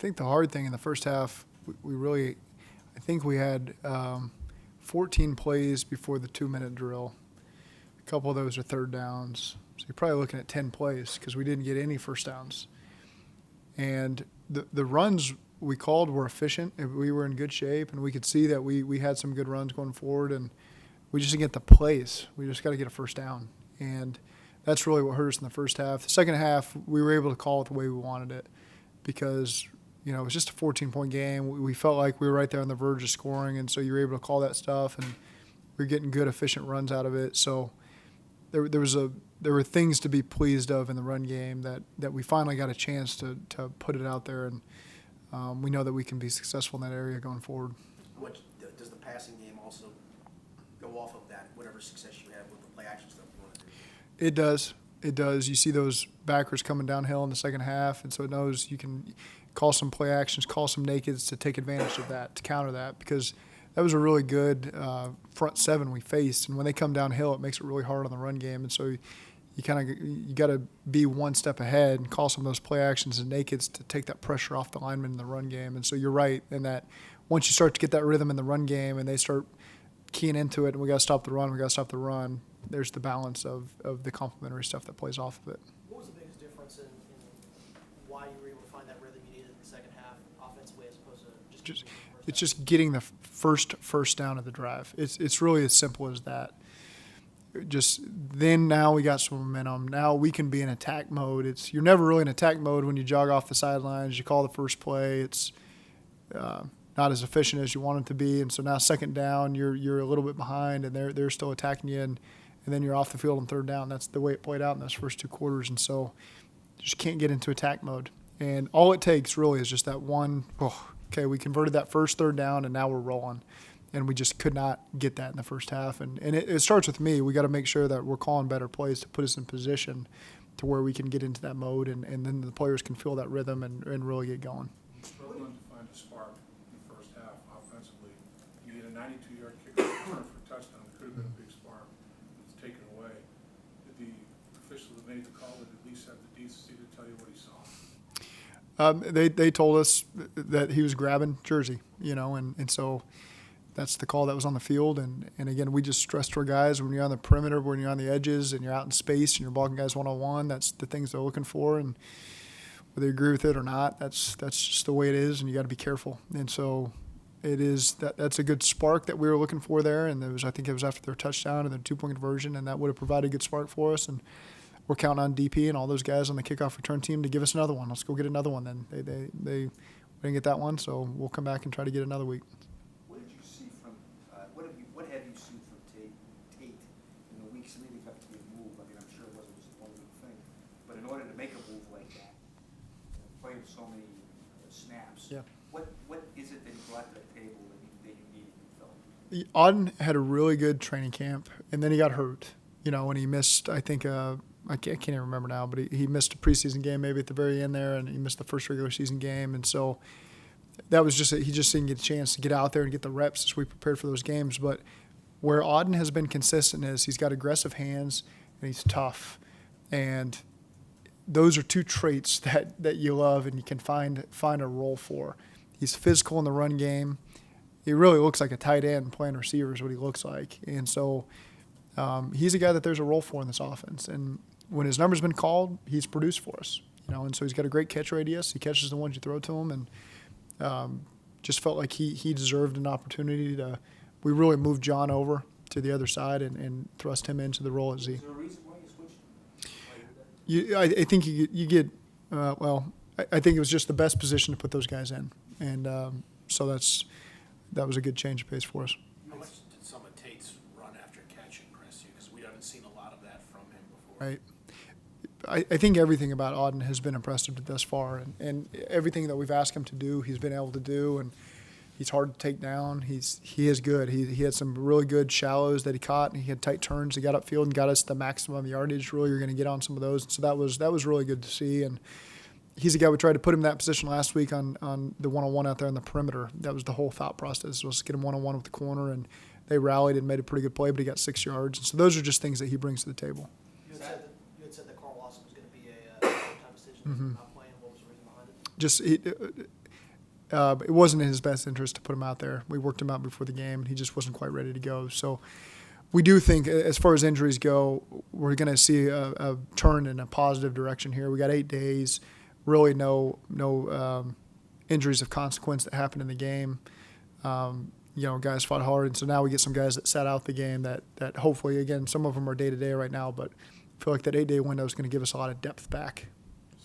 think the hard thing in the first half, we really, I think we had 14 plays before the 2-minute drill. A couple of those are third downs. So you're probably looking at 10 plays because we didn't get any first downs. And the runs we called were efficient. We were in good shape, and we could see that we had some good runs going forward, and we just didn't get the plays. We just got to get a first down. And that's really what hurt us in the first half. The second half, we were able to call it the way we wanted it because, it was just a 14-point game. We felt like we were right there on the verge of scoring, and so you were able to call that stuff, and we were getting good, efficient runs out of it. So there were things to be pleased of in the run game that we finally got a chance to put it out there, and we know that we can be successful in that area going forward. What does the passing game also go off of that, whatever success you have with the play action stuff you want to do? It does. It does. You see those backers coming downhill in the second half, and so it knows you can call some play actions, call some nakeds to take advantage of that, to counter that, because that was a really good front seven we faced, and when they come downhill, it makes it really hard on the run game, and so you got to be one step ahead and call some of those play actions and nakeds to take that pressure off the linemen in the run game. And so you're right in that once you start to get that rhythm in the run game and they start keying into it, and we got to stop the run, there's the balance of the complementary stuff that plays off of it. What was the biggest difference in why you were able to find that rhythm you needed in the second half offensively as opposed to just it's just getting the first down of the drive. It's really as simple as that. Now we got some momentum. Now we can be in attack mode. You're never really in attack mode when you jog off the sidelines. You call the first play. It's not as efficient as you want it to be. And so now second down, you're a little bit behind, and they're still attacking you, and then you're off the field on third down. That's the way it played out in those first two quarters. And so you just can't get into attack mode. And all it takes really is just that one, okay, we converted that first third down, and now we're rolling. And we just could not get that in the first half. And it starts with me. We got to make sure that we're calling better plays to put us in position to where we can get into that mode, and then the players can feel that rhythm and really get going. Struggling to find a spark in the first half offensively. You get a 92-yard kick return for a touchdown. It could have been a big spark. It's taken away. Did the officials that made the call at least have the decency to tell you what he saw? They told us that he was grabbing jersey, and so that's the call that was on the field. And again, we just stress to our guys when you're on the perimeter, when you're on the edges, and you're out in space and you're blocking guys one-on-one, that's the things they're looking for. And whether you agree with it or not, that's just the way it is, and you got to be careful. And so it is that's a good spark that we were looking for there. And I think it was after their touchdown and their 2-point conversion, and that would have provided a good spark for us. And we're counting on DP and all those guys on the kickoff return team to give us another one. Let's go get another one then. They didn't get that one, so we'll come back and try to get another week. What did you see from what have you seen from Tate in the weeks leading up to the move? I mean, I'm sure it wasn't just one little thing, but in order to make a move like that, playing so many snaps, yeah. What is it that he brought to the table that you needed, you felt? Auden had a really good training camp, and then he got hurt, and he missed, I think, I can't even remember now, but he missed a preseason game maybe at the very end there, and he missed the first regular season game. And so that was he just didn't get a chance to get out there and get the reps as we prepared for those games. But where Auden has been consistent is he's got aggressive hands and he's tough. And those are two traits that you love and you can find a role for. He's physical in the run game. He really looks like a tight end playing receiver is what he looks like. And so he's a guy that there's a role for in this offense. And when his number's been called, he's produced for us, and so he's got a great catch radius. He catches the ones you throw to him, and just felt like he deserved an opportunity to. We really moved John over to the other side and thrust him into the role at Z. Is there a reason why you switched? I think you get I think it was just the best position to put those guys in, and so that was a good change of pace for us. How much did some of Tate's run after catch impress you? Because we haven't seen a lot of that from him before. Right. I think everything about Auden has been impressive thus far, and everything that we've asked him to do, he's been able to do, and he's hard to take down. He is good. He had some really good shallows that he caught, and he had tight turns. He got upfield and got us the maximum yardage. Really, you're going to get on some of those, and so that was really good to see. And he's a guy we tried to put him in that position last week on the one-on-one out there on the perimeter. That was the whole thought process, was get him one-on-one with the corner, and they rallied and made a pretty good play, but he got 6 yards. And so those are just things that he brings to the table. You had said that Carl Lawson was going to be a time decision, not playing. What was the reason behind it? Just it wasn't in his best interest to put him out there. We worked him out before the game, and he just wasn't quite ready to go. So we do think, as far as injuries go, we're going to see a turn in a positive direction here. We got 8 days, really no injuries of consequence that happened in the game. Guys fought hard, and so now we get some guys that sat out the game that hopefully, again, some of them are day-to-day right now, but I feel like that 8-day window is going to give us a lot of depth back.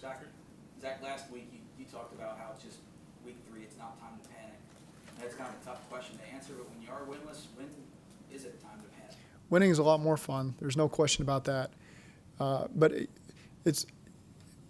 Zach, last week you talked about how it's just week 3, it's not time to panic. That's kind of a tough question to answer, but when you are winless, when is it time to panic? Winning is a lot more fun. There's no question about that. But it's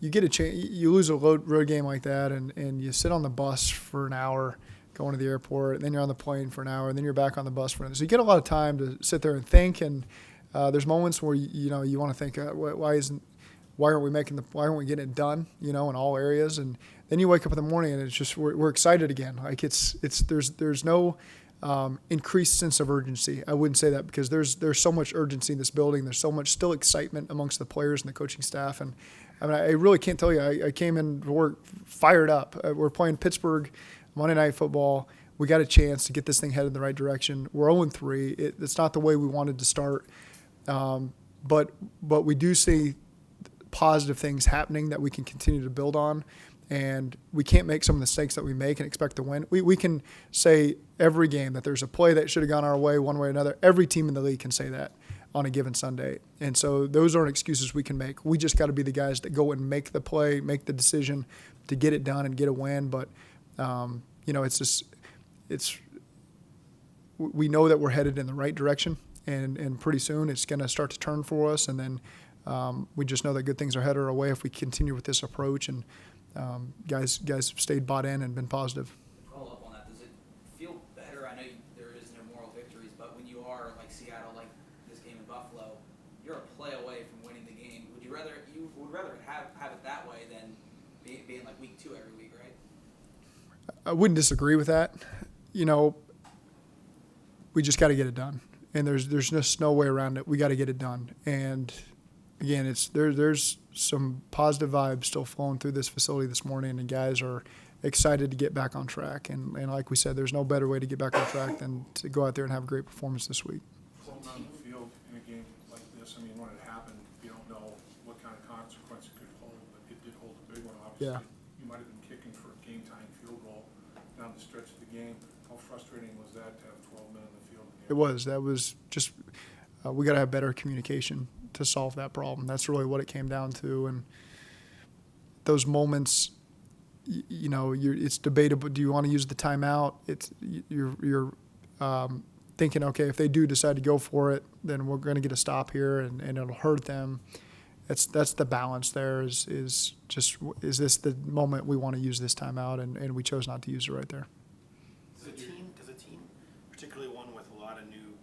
you get a chance. You lose a road game like that, and you sit on the bus for an hour going to the airport, and then you're on the plane for an hour, and then you're back on the bus for another. So you get a lot of time to sit there and think. And there's moments where you want to think, why aren't we getting it done? In all areas. And then you wake up in the morning, and it's just we're excited again. Like there's no increased sense of urgency. I wouldn't say that, because there's so much urgency in this building. There's so much still excitement amongst the players and the coaching staff. And I mean, I really can't tell you. I came in to work fired up. We're playing Pittsburgh Monday Night Football. We got a chance to get this thing headed in the right direction. We're 0-3. It's not the way we wanted to start, but we do see positive things happening that we can continue to build on. And we can't make some of the mistakes that we make and expect to win. We can say every game that there's a play that should have gone our way one way or another. Every team in the league can say that on a given Sunday. And so those aren't excuses we can make. We just got to be the guys that go and make the play, make the decision to get it done and get a win. But, we know that we're headed in the right direction. And pretty soon it's going to start to turn for us. And then we just know that good things are headed our way if we continue with this approach. And guys have stayed bought in and been positive. Follow up on that. Does it feel better? I know there is no moral victories, but when you are like Seattle, like this game in Buffalo, you're a play away from winning the game. Would you rather have it that way than being like week 2 every week, right? I wouldn't disagree with that. We just got to get it done, and there's just no way around it. We got to get it done. And again, there's some positive vibes still flowing through this facility this morning, and guys are excited to get back on track. And like we said, there's no better way to get back on track than to go out there and have a great performance this week. Holding on the field in a game like this, I mean, when it happened, you don't know what kind of consequence it could hold, but it did hold a big one, obviously. Yeah. You might have been kicking for a game-tying field goal down the stretch of the game. How frustrating was that to have 12 men on the field? It was. That was just we got to have better communication to solve that problem. That's really what it came down to. And those moments, it's debatable. Do you want to use the timeout? You're thinking, okay, if they do decide to go for it, then we're going to get a stop here, and it'll hurt them. That's the balance there. Is this the moment we want to use this timeout? And we chose not to use it right there. Does a team, particularly one with a lot of new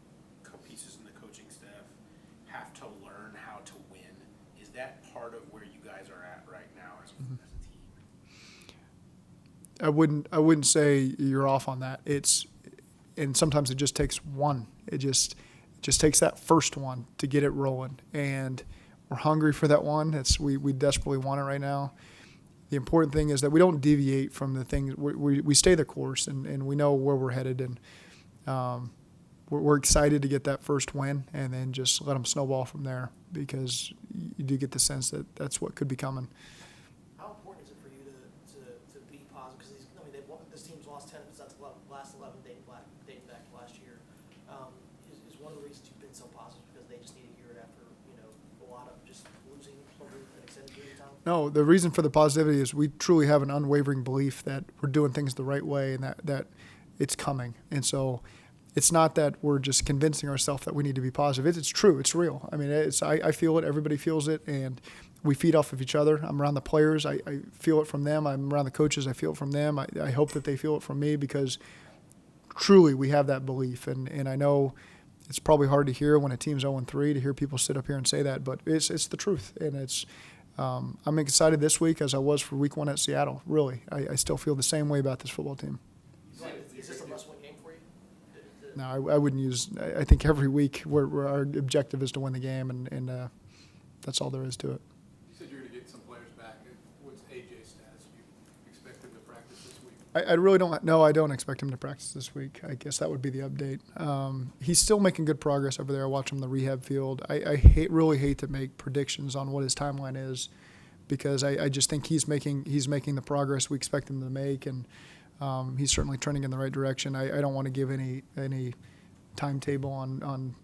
pieces in the coaching staff, have to learn how to win? Is that part of where you guys are at right now as a team? I wouldn't say you're off on that. And sometimes it just takes one. It just takes that first one to get it rolling. And we're hungry for that one. We desperately want it right now. The important thing is that we don't deviate from the things. We stay the course, and we know where we're headed. And we're excited to get that first win, and then just let them snowball from there, because you do get the sense that that's what could be coming. How important is it for you to be positive? Because this team's lost 10 of its last 11 dating back to last year. Is one of the reasons you've been so positive because they just need to hear it after a lot of just losing over an extended period of time? No, the reason for the positivity is we truly have an unwavering belief that we're doing things the right way, and that it's coming. And so it's not that we're just convincing ourselves that we need to be positive. It's true. It's real. I mean, I feel it. Everybody feels it, and we feed off of each other. I'm around the players. I feel it from them. I'm around the coaches. I feel it from them. I hope that they feel it from me, because truly we have that belief. And I know it's probably hard to hear when a team's 0-3 to hear people sit up here and say that, but it's the truth. And I'm excited this week as I was for week 1 at Seattle. Really, I still feel the same way about this football team. Is this a must-win game for you? No, I wouldn't use. I think every week our objective is to win the game, and that's all there is to it. You said you're going to get some players back. What's AJ's status? You expect him to practice this week? I really don't know. I don't expect him to practice this week. I guess that would be the update. He's still making good progress over there. I watch him on the rehab field. I really hate to make predictions on what his timeline is, because I just think he's making the progress we expect him to make, and he's certainly trending in the right direction. I don't want to give any timetable on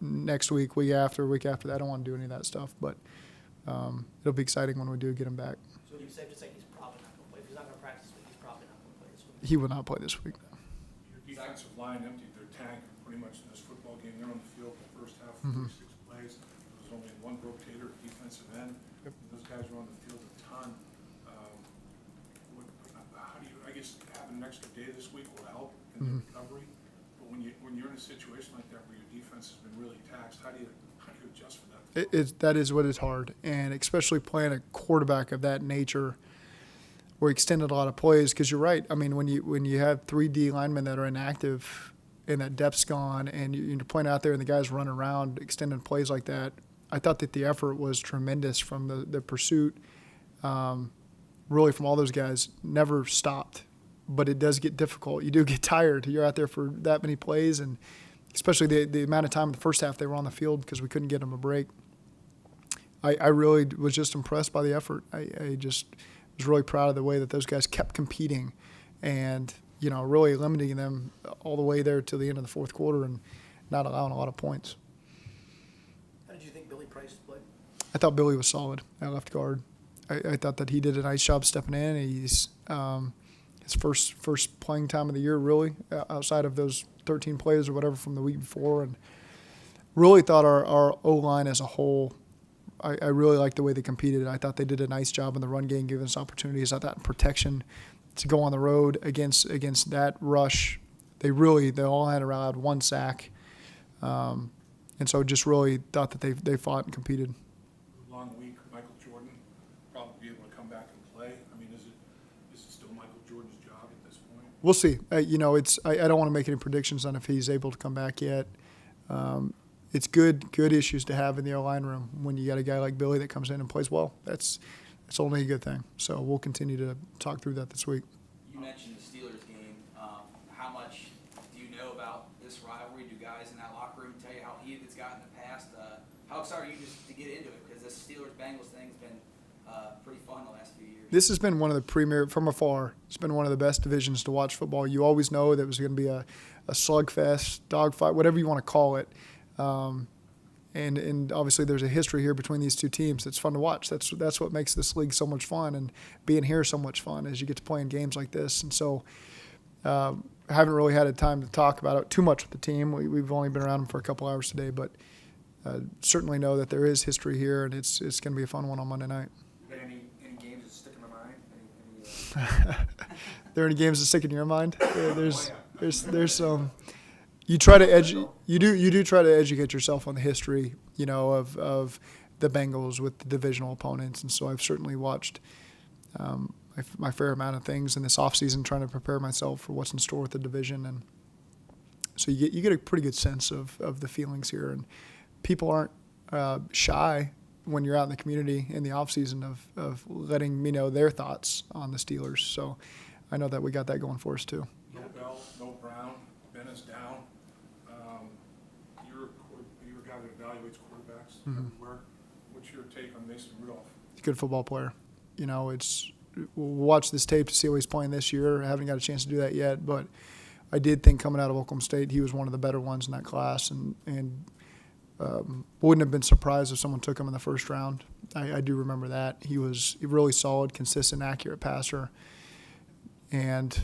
next week, week after that. I don't want to do any of that stuff, but it'll be exciting when we do get him back. So you safe to say he's probably not going to play. If he's not going to practice this week, he's probably not going to play this week. He will not play this week. Your defensive line emptied their tank pretty much in this football game. They're on the field the first half, Mhm. 46 plays. There was only one rotator, defensive end. Yep. Those guys were on the field a ton. How do you, I guess having an extra day this week will help in the Mhm. recovery. But when you're in a situation like that where your defense has been really taxed, how do you adjust for that? That is what is hard, and especially playing a quarterback of that nature, where he extended a lot of plays. Because you're right. I mean, when you have 3 D linemen that are inactive and that depth's gone, and you're playing out there and the guys run around extending plays like that, I thought that the effort was tremendous from the pursuit. Really, from all those guys, never stopped. But it does get difficult. You do get tired. You're out there for that many plays, and especially the amount of time in the first half they were on the field because we couldn't get them a break. I really was just impressed by the effort. I just was really proud of the way that those guys kept competing, and really limiting them all the way there to the end of the fourth quarter and not allowing a lot of points. How did you think Billy Price played? I thought Billy was solid at left guard. I thought that he did a nice job stepping in. He's his first playing time of the year, really, outside of those 13 plays or whatever from the week before, and really thought our O-line as a whole, I really liked the way they competed. I thought they did a nice job in the run game, giving us opportunities. I thought in protection to go on the road against that rush, they all had around 1 sack, and so just really thought that they fought and competed. Long week, Michael Jordan probably be able to come back and play. I mean, is it still Michael Jordan's job at this point? We'll see. I don't want to make any predictions on if he's able to come back yet. It's good issues to have in the O-line room when you got a guy like Billy that comes in and plays well. That's only a good thing. So we'll continue to talk through that this week. You mentioned the Steelers game. How much do you know about this rivalry? Do guys in that locker room tell you how heated it's got in the past? How excited are you just to get into it? Because this Steelers-Bengals thing has been pretty fun the last few years. This has been one of the premier, from afar, it's been one of the best divisions to watch football. You always know that it was going to be a slugfest, dogfight, whatever you want to call it. And obviously there's a history here between these two teams. It's fun to watch. That's what makes this league so much fun, and being here so much fun as you get to play in games like this. And so I haven't really had a time to talk about it too much with the team. We've only been around them for a couple hours today, but certainly know that there is history here, and it's going to be a fun one on Monday night. You got any games that stick in the mind? There any games that stick in your mind? Yeah, there's some. You do try to educate yourself on the history, of the Bengals with the divisional opponents, and so I've certainly watched my fair amount of things in this offseason, trying to prepare myself for what's in store with the division, and so you get a pretty good sense of the feelings here, and people aren't shy when you're out in the community in the offseason of letting me know their thoughts on the Steelers. So I know that we got that going for us too. No Bell, no Brown, Ben is down. You're a guy that evaluates quarterbacks everywhere. What's your take on Mason Rudolph? He's a good football player. We'll watch this tape to see how he's playing this year. I haven't got a chance to do that yet, but I did think coming out of Oklahoma State, he was one of the better ones in that class, and wouldn't have been surprised if someone took him in the first round. I do remember that. He was a really solid, consistent, accurate passer. And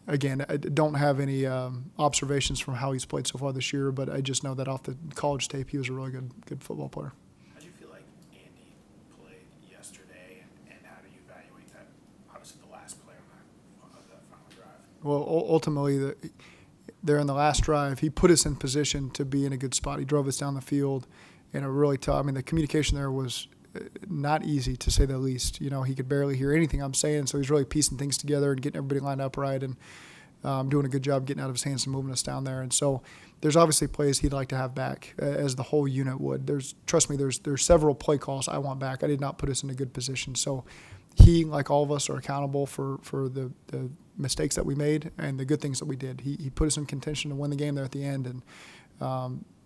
again, I don't have any observations from how he's played so far this year, but I just know that off the college tape, he was a really good football player. How do you feel like Andy played yesterday, and how do you evaluate that? Obviously, the last play on that final drive. Well, ultimately, there in the last drive, he put us in position to be in a good spot. He drove us down the field in a really tough. I mean, the communication there was not easy, to say the least. He could barely hear anything I'm saying, so he's really piecing things together and getting everybody lined up right, and doing a good job getting out of his hands and moving us down there. And so there's obviously plays he'd like to have back, as the whole unit would. Trust me, there's several play calls I want back. I did not put us in a good position. So he, like all of us, are accountable for the mistakes that we made and the good things that we did. He put us in contention to win the game there at the end, and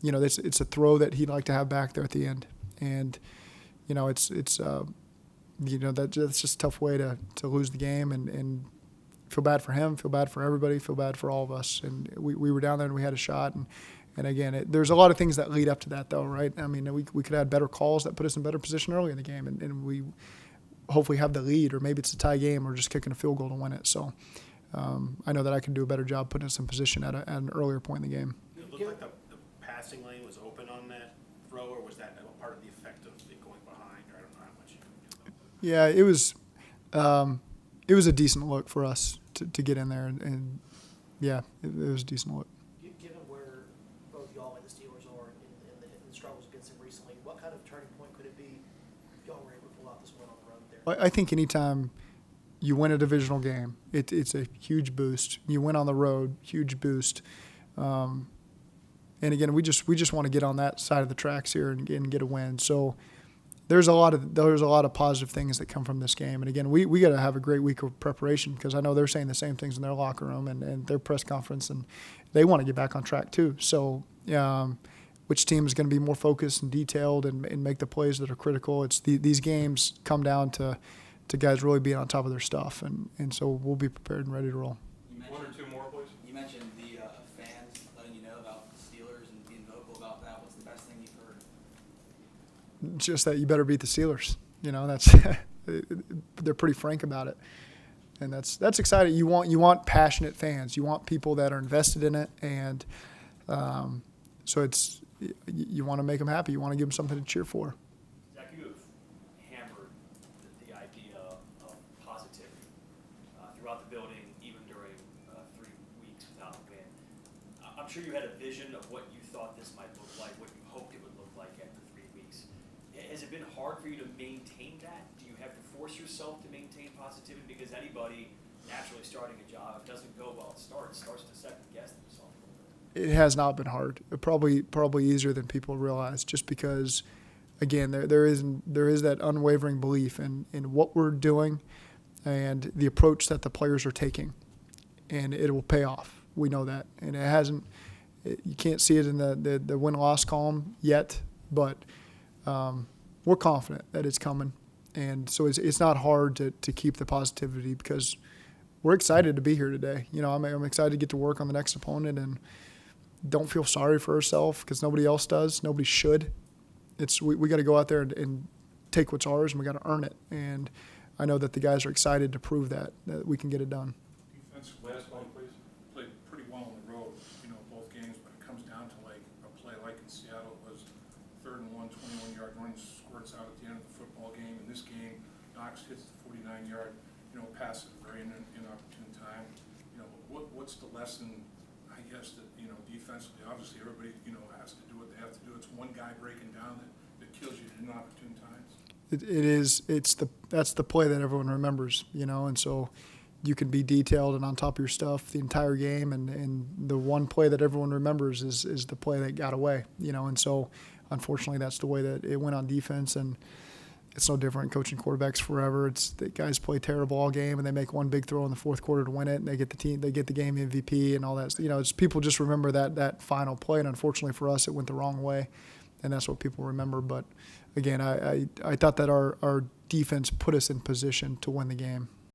it's a throw that he'd like to have back there at the end. And that's just a tough way to lose the game, and feel bad for him, feel bad for everybody, feel bad for all of us. And we were down there and we had a shot, and again, there's a lot of things that lead up to that, though, right? I mean, we could have had better calls that put us in better position early in the game, and we hopefully have the lead, or maybe it's a tie game or just kicking a field goal to win it. So I know that I can do a better job putting us in position at an earlier point in the game. It looked like the passing lane was open on that throw, or was that a part of the effect of it going behind? Or I don't know how much. Yeah, it was a decent look for us to get in there, and yeah, it was a decent look. Given where both y'all and the Steelers are in the struggles against them recently, what kind of turning point could it be if y'all were able to pull out this win on the road there? I think anytime you win a divisional game, it's a huge boost. You win on the road, huge boost. And again, we just want to get on that side of the tracks here and get a win. So there's a lot of positive things that come from this game. And again, we got to have a great week of preparation, because I know they're saying the same things in their locker room and their press conference, and they want to get back on track too. So which team is going to be more focused and detailed and make the plays that are critical? It's these games come down to guys really being on top of their stuff, and so we'll be prepared and ready to roll. One or two more, please. You mentioned the fans letting you know about the Steelers and being vocal about that. What's the best thing you've heard? Just that you better beat the Steelers. That's they're pretty frank about it, and that's exciting. You want passionate fans. You want people that are invested in it, and so you want to make them happy. You want to give them something to cheer for. Zach, you have hammered the idea of positivity throughout the building, even during 3 weeks without a win. I'm sure you had a vision of what you thought this might look like, what you hoped it would look like after 3 weeks. Has it been hard for you to maintain that? Do you have to force yourself to maintain positivity? Because anybody naturally starting a job, if it doesn't go well, starts to second guess themselves a little bit. It has not been hard. Probably easier than people realize, just because, again, there is that unwavering belief in what we're doing and the approach that the players are taking, and it will pay off. We know that, and it hasn't. You can't see it in the win-loss column yet, but we're confident that it's coming, and so it's not hard to keep the positivity, because we're excited to be here today. I'm excited to get to work on the next opponent, and don't feel sorry for ourselves, because nobody else does. Nobody should. We got to go out there and take what's ours, and we got to earn it. And I know that the guys are excited to prove that we can get it done. Defense, last one, please. Played pretty well on the road, both games, but it comes down to like a play like in Seattle. It was 3rd and 1, 21-yard run, squirts out at the end of the football game. In this game, Knox hits the 49-yard, pass at a very inopportune time. What's the lesson, I guess, that, defensively, obviously everybody, has to do what they have to do. It's one guy breaking down that kills you at inopportune times. That's the play that everyone remembers, and so you can be detailed and on top of your stuff the entire game, and the one play that everyone remembers is the play that got away, and so unfortunately that's the way that it went on defense, and it's no different coaching quarterbacks forever. It's the guys play terrible all game, and they make one big throw in the fourth quarter to win it, and they get the game MVP and all that. It's people just remember that final play, and unfortunately for us, it went the wrong way, and that's what people remember. But again, I thought that our defense put us in position to win the game.